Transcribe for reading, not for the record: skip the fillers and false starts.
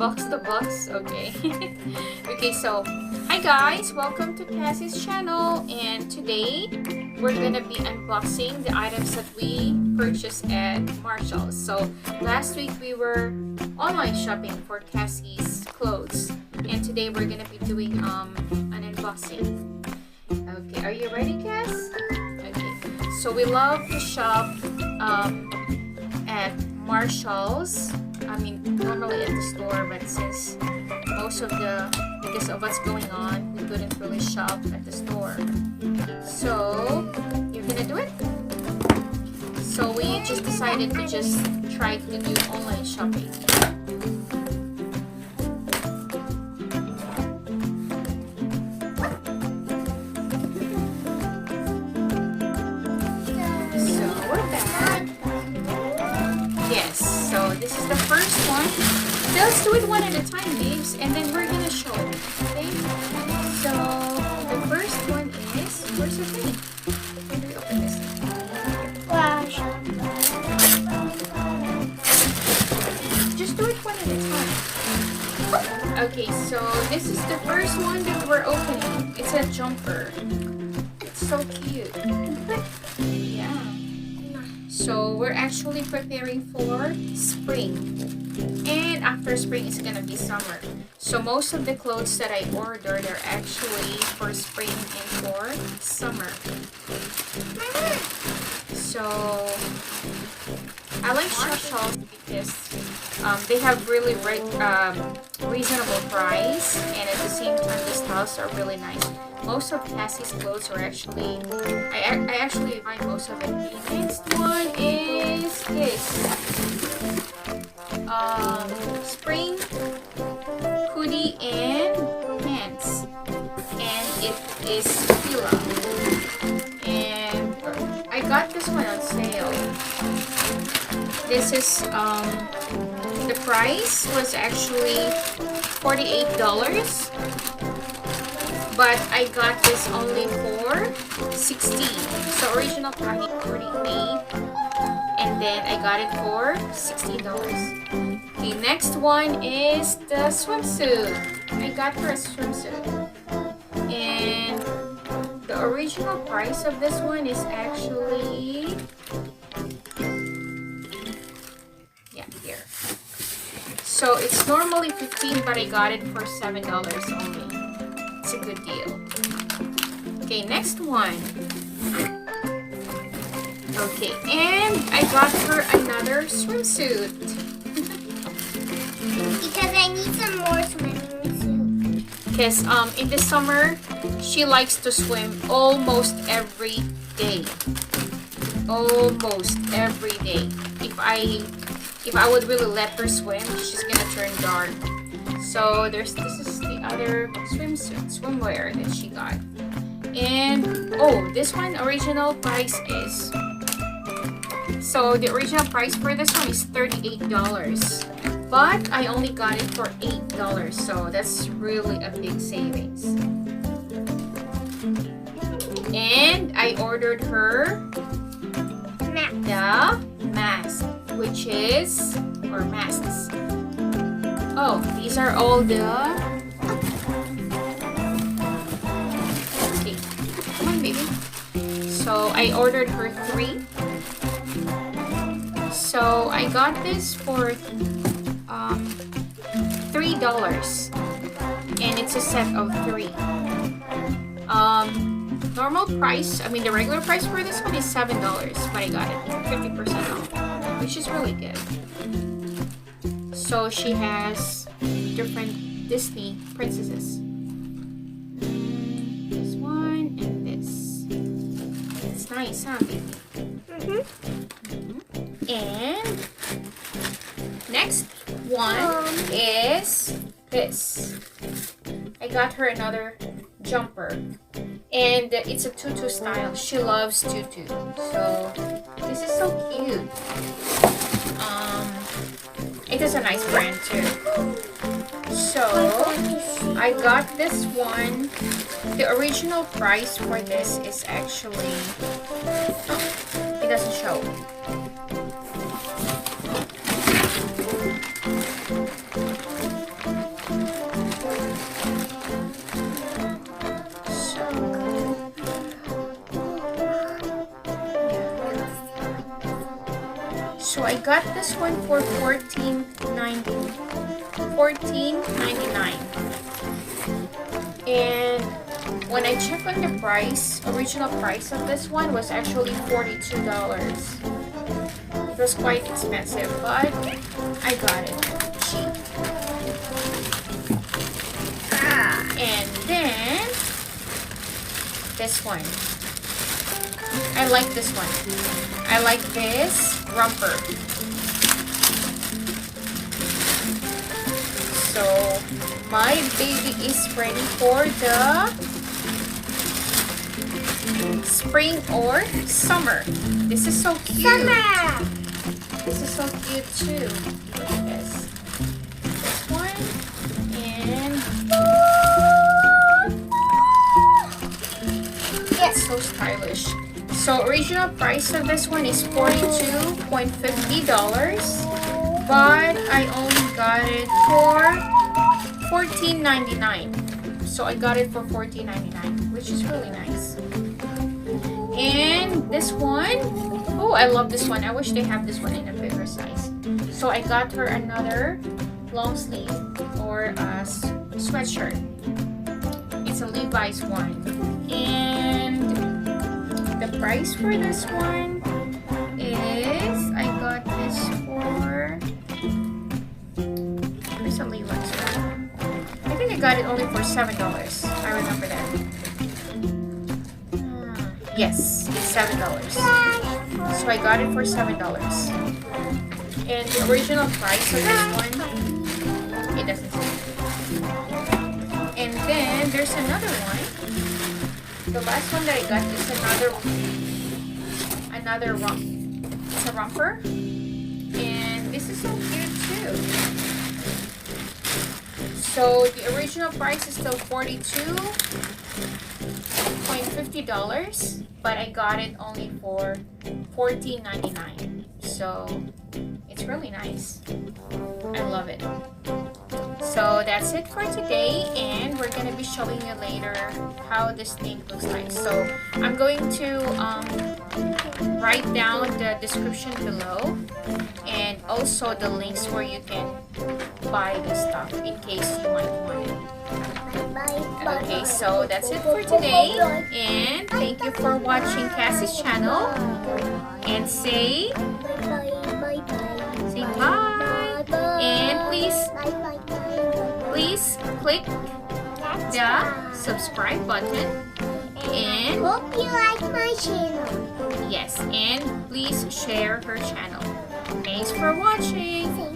unbox the box? Okay. Okay, so hi guys, welcome to Cassey's channel, and today we're gonna be unboxing the items that we purchased at Marshall's. So last week we were online shopping for Cassey's clothes, and today we're gonna be doing an unboxing. Okay, are you ready, Cass? Okay, so we love to shop at Marshall's. I mean, normally at the store, but since because of what's going on, we couldn't really shop at the store. So, you're gonna do it? So we just decided to just try to do online shopping. So we're back. Yes, so this is the first one. Let's do it one at a time, babes, and then we're gonna show. Okay? So the first one is, where's the thing? Where do we open this? Wash. Just do it one at a time. Okay, so this is the first one that we're opening. It's a jumper. It's so cute. Yeah. So we're actually preparing for spring. And after spring is gonna be summer. So most of the clothes that I ordered are actually for spring and for summer. So I like Marshall's because they have really reasonable price, and at the same time the styles are really nice. Most of Cassey's clothes are actually, I actually buy most of it. The next one is this. Spring hoodie and pants, and it is Fila, and I got this one on sale. This is the price was actually $48, but I got this only for $16. So original price $48, and then I got it for $16. The next one is the swimsuit. I got her a swimsuit, and the original price of this one is actually, yeah, here. So it's normally $15, but I got it for $7 only. It's a good deal. Okay, next one. Okay, and I got her another swimsuit. Because I need some more swimming suit. Because in the summer, she likes to swim almost every day. Almost every day. If I would really let her swim, she's gonna turn dark. So this is the other swimwear that she got. And oh, this one original price is, so the original price for this one is $38. But I only got it for $8, so that's really a big savings. And I ordered her the mask, which is, or masks. Oh, these are all the, okay, come on baby. So I ordered her 3. So I got this for $3, and it's a set of 3. Normal price, I mean the regular price for this one is $7, but I got it 50% off, which is really good. So she has different Disney princesses. This one and this. It's nice, huh, baby? And next one is this. I got her another jumper, and it's a tutu style. She loves tutu, so this is so cute. It is a nice brand too. So I got this one. The original price for this is actually, oh, it doesn't show. I got this one for $14.99. And when I checked on the price, original price of this one was actually $42. It was quite expensive, but I got it cheap. And then this one. I like this one. I like this romper. So my baby is ready for the spring or summer. This is so cute. Summer. This is so cute too. Look at this. This one and it's so stylish. So original price of this one is $42.50, but I only got it for $14.99. So I got it for $14.99, which is really nice. And this one, oh, I love this one. I wish they have this one in a bigger size. So I got her another long sleeve or a sweatshirt. It's a Levi's one. And the price for this one is, I got this for, where's the Levi's one? I think I got it only for $7. I remember that. Yes, it's $7. So I got it for $7. And the original price of this one, it doesn't say. And then there's another one. The last one that I got is another romp. It's a romper. And this is so cute too. So the original price is still $42.50, but I got it only for $14.99. So it's really nice. I love it. So that's it for today, and we're gonna be showing you later how this thing looks like. So I'm going to write down the description below and also the links where you can buy the stuff in case you might want it. Okay, so that's it for today, and thank you for watching Cassie's channel. And say bye. And please click the subscribe button. And hope you like my channel. yes, and please share her channel. Thanks for watching.